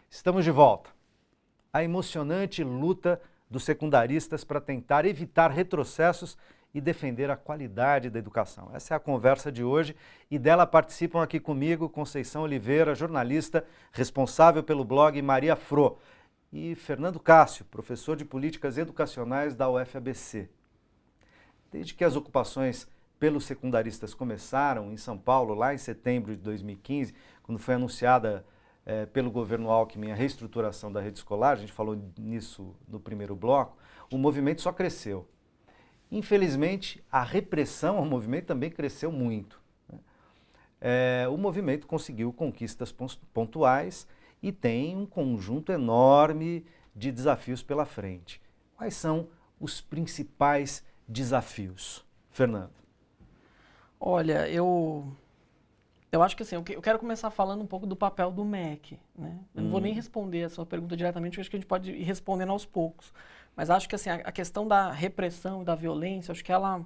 Estamos de volta. A emocionante luta dos secundaristas para tentar evitar retrocessos e defender a qualidade da educação. Essa é a conversa de hoje e dela participam aqui comigo Conceição Oliveira, jornalista, responsável pelo blog Maria Fro, e Fernando Cássio, professor de Políticas Educacionais da UFABC. Desde que as ocupações pelos secundaristas começaram em São Paulo, lá em setembro de 2015, quando foi anunciada pelo governo Alckmin a reestruturação da rede escolar, a gente falou nisso no primeiro bloco, o movimento só cresceu. Infelizmente, a repressão ao movimento também cresceu muito. O movimento conseguiu conquistas pontuais e tem um conjunto enorme de desafios pela frente. Quais são os principais desafios? Fernando. Olha, eu acho que assim, eu quero começar falando um pouco do papel do MEC, né? Eu não vou nem responder a sua pergunta diretamente, porque acho que a gente pode ir respondendo aos poucos. Mas acho que assim, a questão da repressão e da violência, acho que ela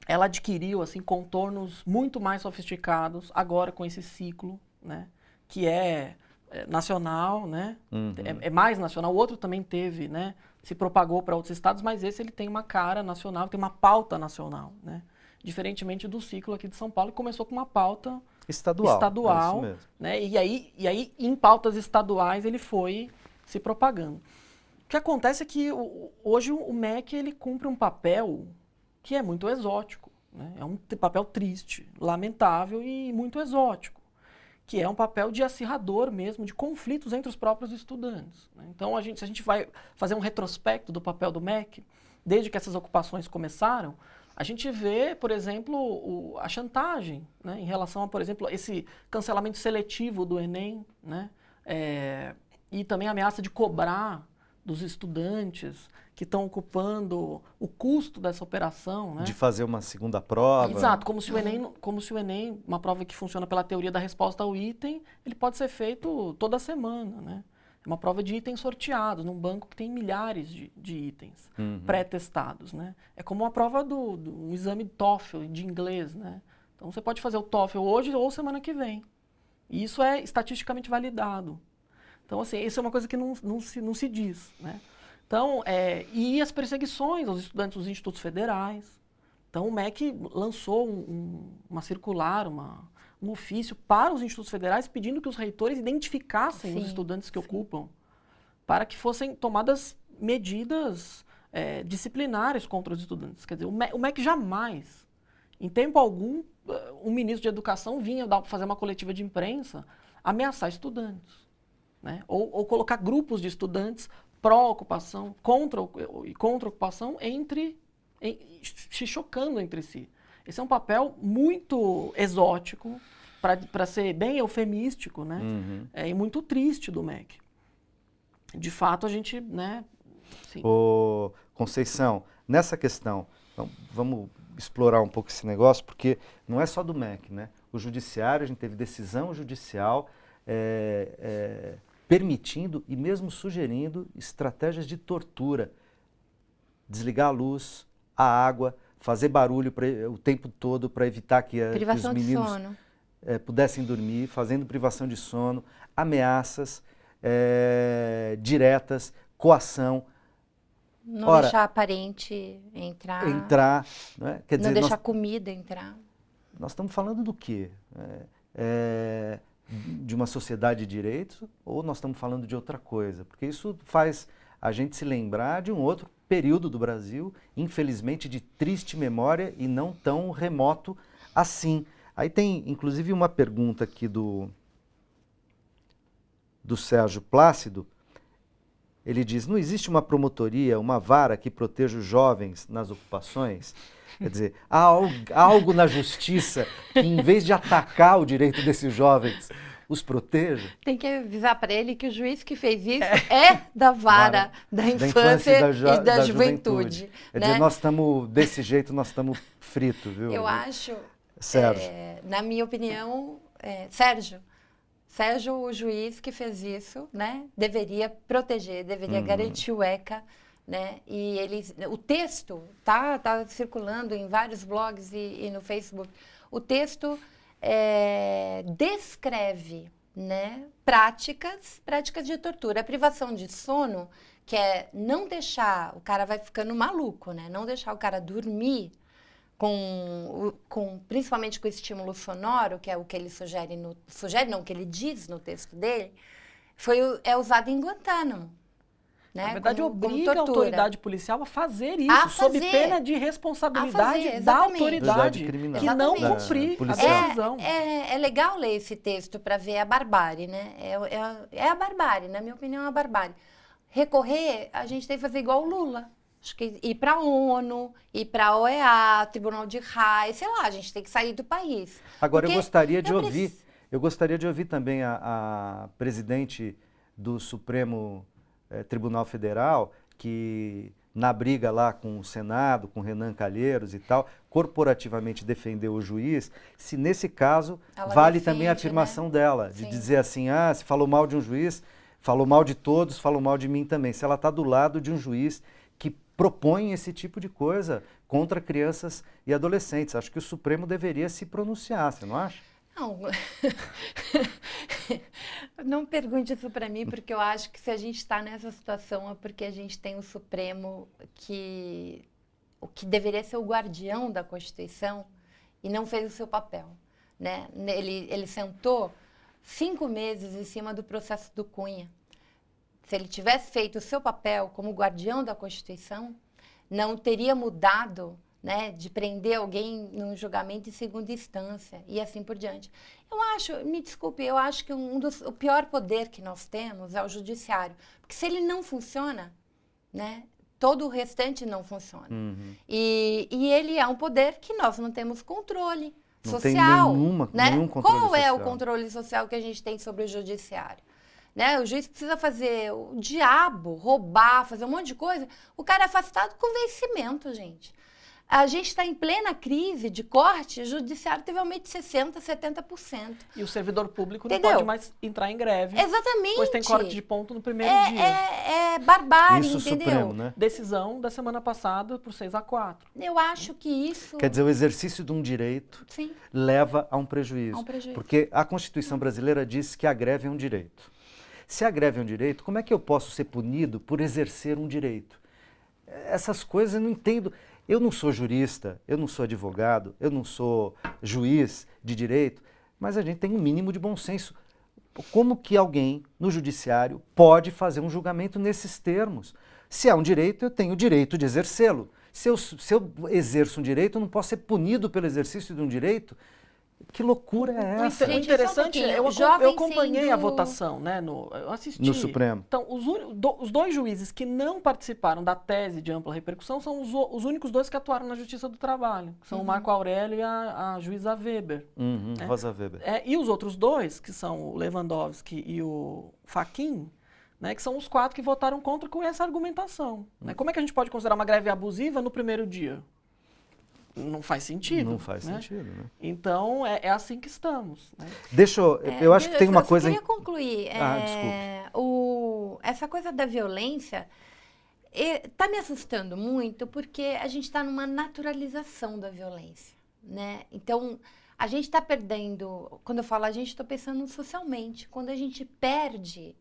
adquiriu assim, contornos muito mais sofisticados agora com esse ciclo, né? Que é nacional, né? É mais nacional. O outro também teve, né? Se propagou para outros estados, mas esse ele tem uma cara nacional, tem uma pauta nacional, né? Diferentemente do ciclo aqui de São Paulo, que começou com uma pauta estadual, é isso mesmo. Né? E aí, em pautas estaduais, ele foi se propagando. O que acontece é que hoje o MEC ele cumpre um papel que é muito exótico, né? É um papel triste, lamentável e muito exótico, que é um papel de acirrador mesmo, de conflitos entre os próprios estudantes, né? Então, se a gente vai fazer um retrospecto do papel do MEC, desde que essas ocupações começaram, a gente vê, por exemplo, a chantagem, né, em relação a, por exemplo, esse cancelamento seletivo do Enem, né, e também a ameaça de cobrar dos estudantes que estão ocupando o custo dessa operação, né? De fazer uma segunda prova. Exato, como se o Enem, uma prova que funciona pela teoria da resposta ao item, ele pode ser feito toda semana, né? É uma prova de itens sorteados, num banco que tem milhares de itens pré-testados, né? É como uma prova um exame TOEFL de inglês, né? Então você pode fazer o TOEFL hoje ou semana que vem. E isso é estatisticamente validado. Então, assim, isso é uma coisa que não se diz, né? Então, e as perseguições aos estudantes dos institutos federais. Então, o MEC lançou uma circular, um ofício para os institutos federais pedindo que os reitores identificassem os estudantes que ocupam, para que fossem tomadas medidas disciplinares contra os estudantes. Quer dizer, o MEC jamais, em tempo algum, um ministro de educação vinha fazer uma coletiva de imprensa ameaçar estudantes, né? Ou colocar grupos de estudantes pró-ocupação, contra ocupação, se chocando entre si. Esse é um papel muito exótico, para ser bem eufemístico, né? E muito triste do MEC. De fato, a gente, né? Sim. Ô, Conceição, nessa questão, então, vamos explorar um pouco esse negócio, porque não é só do MEC, né? O judiciário, a gente teve decisão judicial permitindo e mesmo sugerindo estratégias de tortura, desligar a luz, a água, fazer barulho o tempo todo para evitar que os meninos pudessem dormir, fazendo privação de sono, ameaças diretas, coação. Não deixar a parente entrar, né? Quer dizer, não deixar comida entrar. Nós estamos falando do quê? De uma sociedade de direitos ou nós estamos falando de outra coisa? Porque isso faz a gente se lembrar de um outro período do Brasil, infelizmente de triste memória e não tão remoto assim. Aí tem, inclusive, uma pergunta aqui do Sérgio Plácido. Ele diz, não existe uma promotoria, uma vara que proteja os jovens nas ocupações? Quer dizer, há algo na justiça que, em vez de atacar o direito desses jovens, os proteja? Tem que avisar para ele que o juiz que fez isso é da vara da infância e da juventude. Quer dizer, nós estamos, desse jeito, nós estamos fritos, viu? Eu acho, Sérgio. na minha opinião, Sérgio, o juiz que fez isso, né, deveria proteger, deveria garantir o ECA, né? E o texto tá circulando em vários blogs e no Facebook. O texto descreve né, práticas de tortura. A privação de sono, que é não deixar, o cara vai ficando maluco, né? Não deixar o cara dormir principalmente com estímulo sonoro, que é o que ele o que ele diz no texto dele, é usado em Guantánamo. Né? Na verdade, como obriga a tortura. autoridade policial a fazer isso, sob pena de responsabilidade da autoridade, que não cumprir a decisão. É legal ler esse texto para ver a barbárie, né? É a barbárie, na minha opinião, é a barbárie. Recorrer, a gente tem que fazer igual o Lula. Acho que ir para a ONU, ir para a OEA, Tribunal de Haia, sei lá, a gente tem que sair do país. Agora, eu gostaria de ouvir também a presidente do Supremo Tribunal Federal, que na briga lá com o Senado, com Renan Calheiros e tal, corporativamente defendeu o juiz, se nesse caso vale também a afirmação dela, de dizer assim, se falou mal de um juiz, falou mal de todos, falou mal de mim também. Se ela está do lado de um juiz que propõe esse tipo de coisa contra crianças e adolescentes. Acho que o Supremo deveria se pronunciar, você não acha? Não. Não pergunte isso para mim, porque eu acho que se a gente está nessa situação é porque a gente tem o Supremo o que deveria ser o guardião da Constituição e não fez o seu papel. Né? Ele sentou 5 meses em cima do processo do Cunha. Se ele tivesse feito o seu papel como guardião da Constituição, não teria mudado, né, de prender alguém num julgamento em segunda instância e assim por diante. Eu acho, me desculpe, eu acho que o pior poder que nós temos é o judiciário. Porque se ele não funciona, né, todo o restante não funciona. Uhum. E ele é um poder que nós não temos controle social. Não tem nenhum controle social. Qual é o controle social que a gente tem sobre o judiciário? Né? O juiz precisa fazer o diabo, roubar, fazer um monte de coisa. O cara é afastado com vencimento, gente. A gente está em plena crise de corte, o judiciário teve aumento de 60%, 70%. E o servidor público não pode mais entrar em greve. Exatamente. Pois tem corte de ponto no primeiro dia. É barbárie, isso, entendeu? Supremo, né? Decisão da semana passada por 6-4. Eu acho que isso... Quer dizer, o exercício de um direito leva a um prejuízo. Porque a Constituição brasileira diz que a greve é um direito. Se a greve é um direito, como é que eu posso ser punido por exercer um direito? Essas coisas eu não entendo. Eu não sou jurista, eu não sou advogado, eu não sou juiz de direito, mas a gente tem um mínimo de bom senso. Como que alguém no judiciário pode fazer um julgamento nesses termos? Se é um direito, eu tenho o direito de exercê-lo. Se eu exerço um direito, eu não posso ser punido pelo exercício de um direito? Que loucura é essa? O interessante é, eu acompanhei a votação, né? Eu assisti. No Supremo. Então, os 2 juízes que não participaram da tese de ampla repercussão são os únicos 2 que atuaram na Justiça do Trabalho. São o Marco Aurélio e a juíza Weber. Né? Rosa Weber. E os outros 2, que são o Lewandowski e o Fachin, né, que são os 4 que votaram contra com essa argumentação. Né? Como é que a gente pode considerar uma greve abusiva no primeiro dia? Não faz sentido. Não faz sentido, né? Então, é assim que estamos. Né? Eu acho que tem uma coisa... Eu queria concluir. Desculpe. Essa coisa da violência está me assustando muito porque a gente está numa naturalização da violência. Né? Então, a gente está perdendo... Quando eu falo a gente, estou pensando socialmente. Quando a gente perde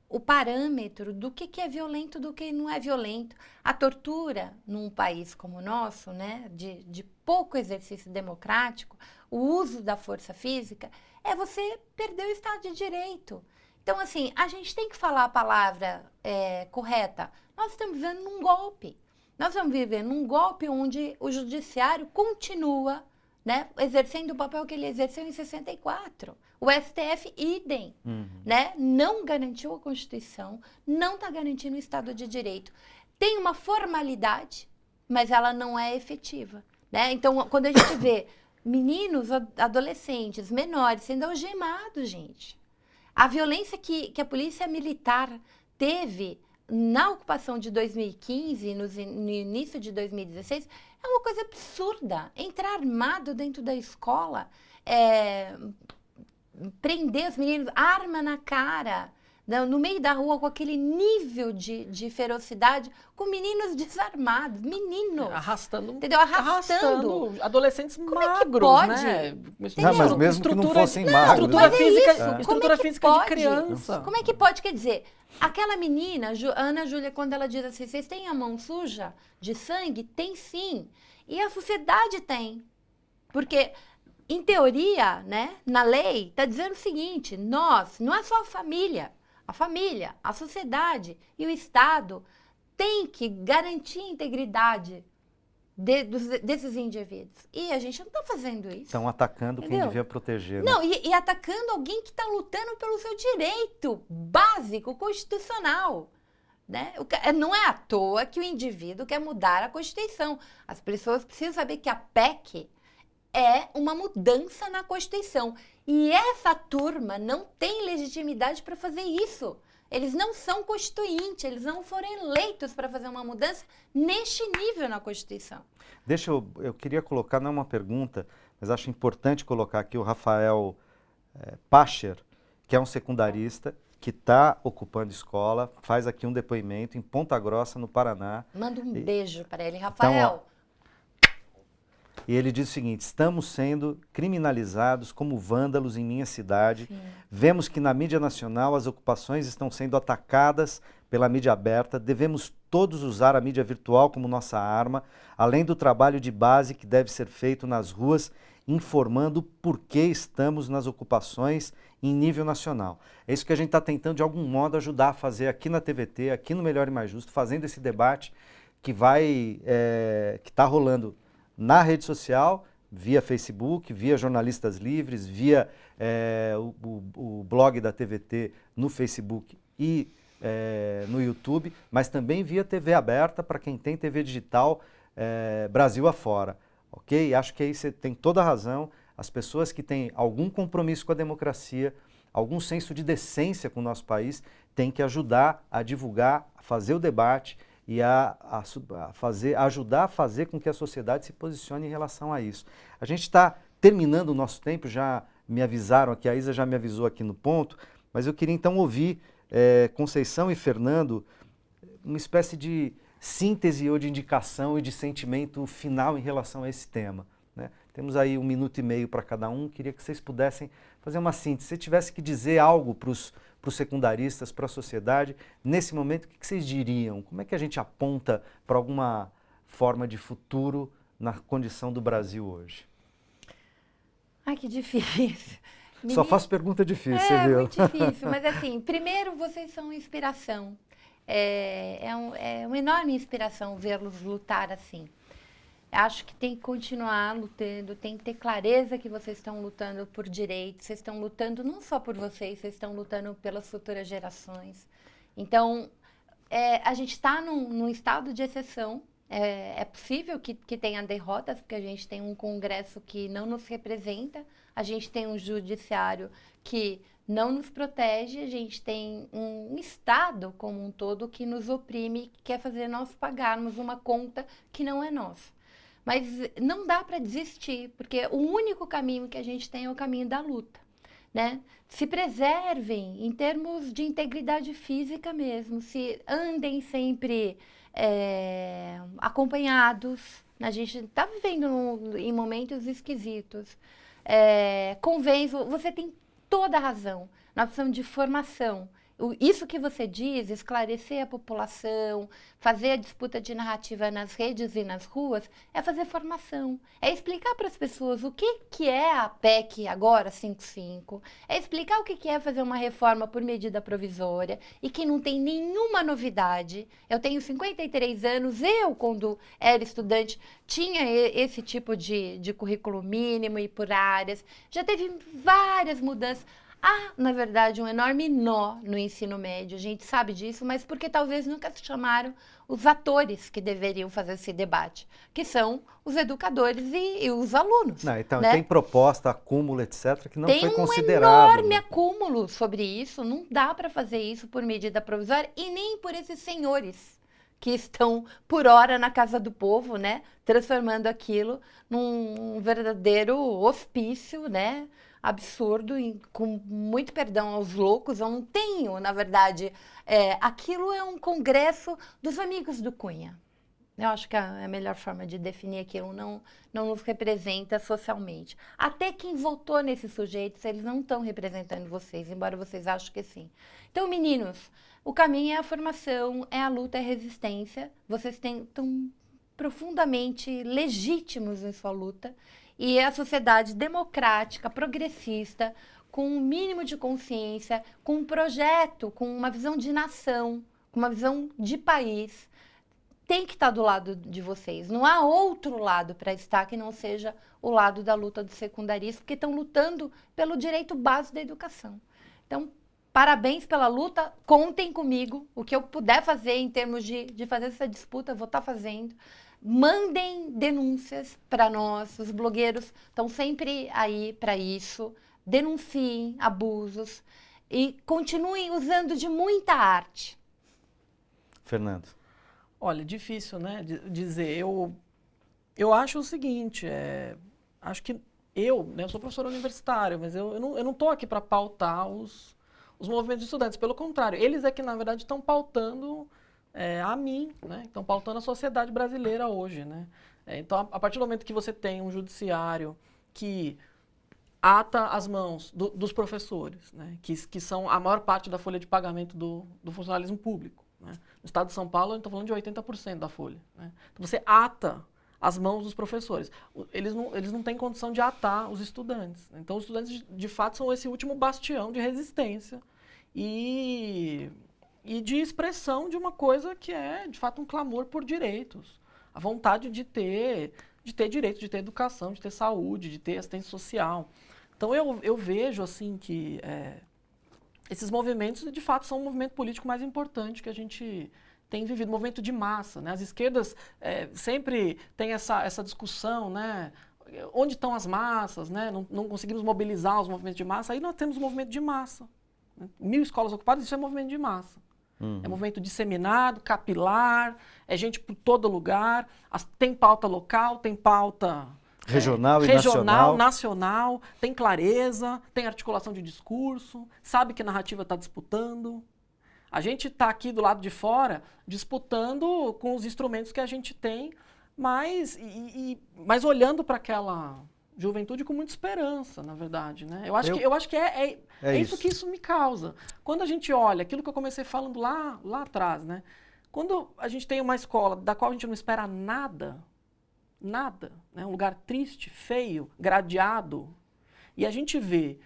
o parâmetro do que é violento, do que não é violento. A tortura, num país como o nosso, né, de pouco exercício democrático, o uso da força física, é você perder o Estado de Direito. Então, assim, a gente tem que falar a palavra correta. Nós estamos vivendo num golpe. Nós estamos vivendo num golpe onde o judiciário continua, né, exercendo o papel que ele exerceu em 64. O STF, idem, né? Não garantiu a Constituição, não está garantindo o Estado de Direito. Tem uma formalidade, mas ela não é efetiva. Né? Então, quando a gente vê meninos, adolescentes, menores sendo algemados, gente, a violência que a polícia militar teve na ocupação de 2015, no início de 2016, é uma coisa absurda. Entrar armado dentro da escola, prender os meninos, arma na cara, no meio da rua com aquele nível de ferocidade, com meninos desarmados, meninos. Arrastando. Entendeu? Arrastando. Adolescentes Como é que magros, pode? né? Não, mas mesmo que não fossem magros. Estrutura Mas é física, isso. Como estrutura é que física pode? de criança. Como é que pode? Quer dizer, aquela menina, a Ana Júlia, quando ela diz assim, vocês têm a mão suja de sangue? Tem sim. E a sociedade tem. Porque, em teoria, né, na lei, está dizendo o seguinte, nós, não é só a família, a sociedade e o Estado tem que garantir a integridade desses indivíduos. E a gente não está fazendo isso. Estão atacando quem Entendeu? devia proteger. Né? Não, e atacando alguém que está lutando pelo seu direito básico, constitucional. Né? Não é à toa que o indivíduo quer mudar a Constituição. As pessoas precisam saber que a PEC é uma mudança na Constituição. E essa turma não tem legitimidade para fazer isso. Eles não são constituintes, eles não foram eleitos para fazer uma mudança neste nível na Constituição. Eu queria colocar, não é uma pergunta, mas acho importante colocar aqui o Rafael Pacher, que é um secundarista, que está ocupando escola, faz aqui um depoimento em Ponta Grossa, no Paraná. Manda um beijo para ele, Rafael. Então, e ele diz o seguinte, estamos sendo criminalizados como vândalos em minha cidade. Sim. Vemos que na mídia nacional as ocupações estão sendo atacadas pela mídia aberta. Devemos todos usar a mídia virtual como nossa arma, além do trabalho de base que deve ser feito nas ruas, informando por que estamos nas ocupações em nível nacional. É isso que a gente está tentando, de algum modo, ajudar a fazer aqui na TVT, aqui no Melhor e Mais Justo, fazendo esse debate que está rolando na rede social, via Facebook, via Jornalistas Livres, via o blog da TVT no Facebook e no YouTube, mas também via TV aberta para quem tem TV digital Brasil afora. Ok? Acho que aí você tem toda a razão. As pessoas que têm algum compromisso com a democracia, algum senso de decência com o nosso país, têm que ajudar a divulgar, a fazer o debate e ajudar a fazer com que a sociedade se posicione em relação a isso. A gente está terminando o nosso tempo, já me avisaram aqui, a Isa já me avisou aqui no ponto, mas eu queria então ouvir Conceição e Fernando uma espécie de síntese ou de indicação e de sentimento final em relação a esse tema. Né? Temos aí 1 minuto e meio para cada um, queria que vocês pudessem fazer uma síntese. Se tivesse que dizer algo para os secundaristas, para a sociedade, nesse momento, o que vocês diriam? Como é que a gente aponta para alguma forma de futuro na condição do Brasil hoje? Ai, que difícil. Só faço pergunta difícil, você viu? É muito difícil, mas assim, primeiro vocês são inspiração. É uma enorme inspiração vê-los lutar assim. Acho que tem que continuar lutando, tem que ter clareza que vocês estão lutando por direitos, vocês estão lutando não só por vocês estão lutando pelas futuras gerações. Então, a gente está num estado de exceção. É possível que tenha derrotas, porque a gente tem um Congresso que não nos representa, a gente tem um judiciário que não nos protege, a gente tem um Estado como um todo que nos oprime, que quer fazer nós pagarmos uma conta que não é nossa. Mas não dá para desistir, porque o único caminho que a gente tem é o caminho da luta. Né? Se preservem em termos de integridade física mesmo, se andem sempre acompanhados. A gente está vivendo em momentos esquisitos. Convenço, você tem toda a razão. Nós precisamos de formação. Isso que você diz, esclarecer a população, fazer a disputa de narrativa nas redes e nas ruas, é fazer formação. É explicar para as pessoas o que é a PEC agora, 55. É explicar o que é fazer uma reforma por medida provisória e que não tem nenhuma novidade. Eu tenho 53 anos, quando era estudante, tinha esse tipo de currículo mínimo e por áreas. Já teve várias mudanças. Há, na verdade, um enorme nó no ensino médio, a gente sabe disso, mas porque talvez nunca se chamaram os atores que deveriam fazer esse debate, que são os educadores e os alunos. Não, então, né? Tem proposta, acúmulo, etc., que não foi considerado. Tem um enorme acúmulo sobre isso, não dá para fazer isso por medida provisória e nem por esses senhores que estão, por hora, na casa do povo, né? Transformando aquilo num verdadeiro hospício, né? absurdo, com muito perdão aos loucos, eu não tenho, na verdade, aquilo é um congresso dos amigos do Cunha. Eu acho que a melhor forma de definir aquilo não nos representa socialmente. Até quem votou nesses sujeitos, eles não estão representando vocês, embora vocês achem que sim. Então, meninos, o caminho é a formação, é a luta, é a resistência. Vocês estão profundamente legítimos em sua luta. E é a sociedade democrática, progressista, com um mínimo de consciência, com um projeto, com uma visão de nação, com uma visão de país, tem que estar do lado de vocês. Não há outro lado para estar que não seja o lado da luta dos secundaristas, porque estão lutando pelo direito básico da educação. Então, parabéns pela luta, contem comigo. O que eu puder fazer em termos de fazer essa disputa, eu vou estar fazendo. Mandem denúncias para nós, os blogueiros estão sempre aí para isso. Denunciem abusos e continuem usando de muita arte. Fernando. Olha, difícil, né, dizer. Eu acho o seguinte, acho que eu sou professor universitário, mas eu não estou aqui para pautar os movimentos de estudantes. Pelo contrário, eles é que, na verdade, estão pautando a mim, né? Estão pautando a sociedade brasileira hoje, né? Então, a partir do momento que você tem um judiciário que ata as mãos dos professores, né? Que são a maior parte da folha de pagamento do funcionalismo público, né? No estado de São Paulo, a gente está falando de 80% da folha, né? Então, você ata as mãos dos professores. Eles não têm condição de atar os estudantes. Então, os estudantes, de fato, são esse último bastião de resistência e de expressão de uma coisa que é, de fato, um clamor por direitos. A vontade de ter direitos, de ter educação, de ter saúde, de ter assistência social. Então, eu vejo, assim, que esses movimentos, de fato, são um movimento político mais importante que a gente tem vivido, movimento de massa, né? As esquerdas sempre têm essa discussão, né? Onde estão as massas, né? Não conseguimos mobilizar os movimentos de massa. Aí nós temos o movimento de massa, né? 1000 escolas ocupadas, isso é movimento de massa. É movimento disseminado, capilar, é gente por todo lugar, tem pauta local, tem pauta regional e nacional, tem clareza, tem articulação de discurso, sabe que a narrativa está disputando. A gente está aqui do lado de fora disputando com os instrumentos que a gente tem, mas olhando para aquela juventude com muita esperança, na verdade, né? Eu acho que é isso que isso me causa. Quando a gente olha aquilo que eu comecei falando lá atrás, né? Quando a gente tem uma escola da qual a gente não espera nada, né? Um lugar triste, feio, gradeado, e a gente vê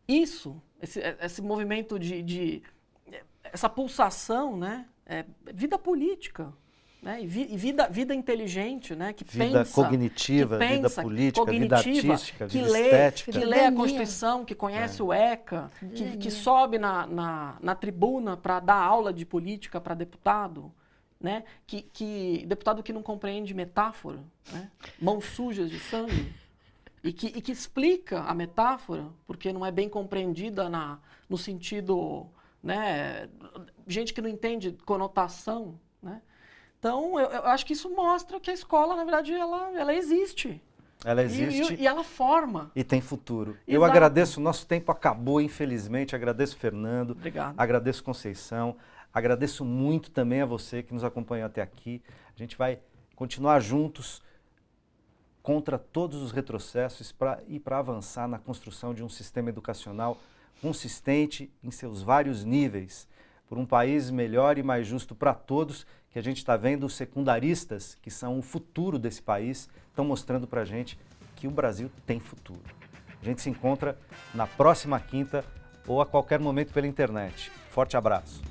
isso, esse movimento essa pulsação, né? Vida política. Né? E vida inteligente, né? Que vida pensa, cognitiva, vida política, vida artística, vida estética. Que lê a Constituição, que conhece o ECA, que sobe na tribuna para dar aula de política para deputado, né? Deputado que não compreende metáfora, né? Mãos sujas de sangue, e que explica a metáfora, porque não é bem compreendida no sentido, né? Gente que não entende conotação, né? Então, eu acho que isso mostra que a escola, na verdade, ela existe. Ela existe. E ela forma. E tem futuro. Exato. Eu agradeço, nosso tempo acabou, infelizmente. Agradeço, Fernando. Obrigado. Agradeço, Conceição. Agradeço muito também a você que nos acompanhou até aqui. A gente vai continuar juntos contra todos os retrocessos para avançar na construção de um sistema educacional consistente em seus vários níveis, por um país melhor e mais justo para todos, que a gente está vendo os secundaristas, que são o futuro desse país, estão mostrando para a gente que o Brasil tem futuro. A gente se encontra na próxima quinta ou a qualquer momento pela internet. Forte abraço.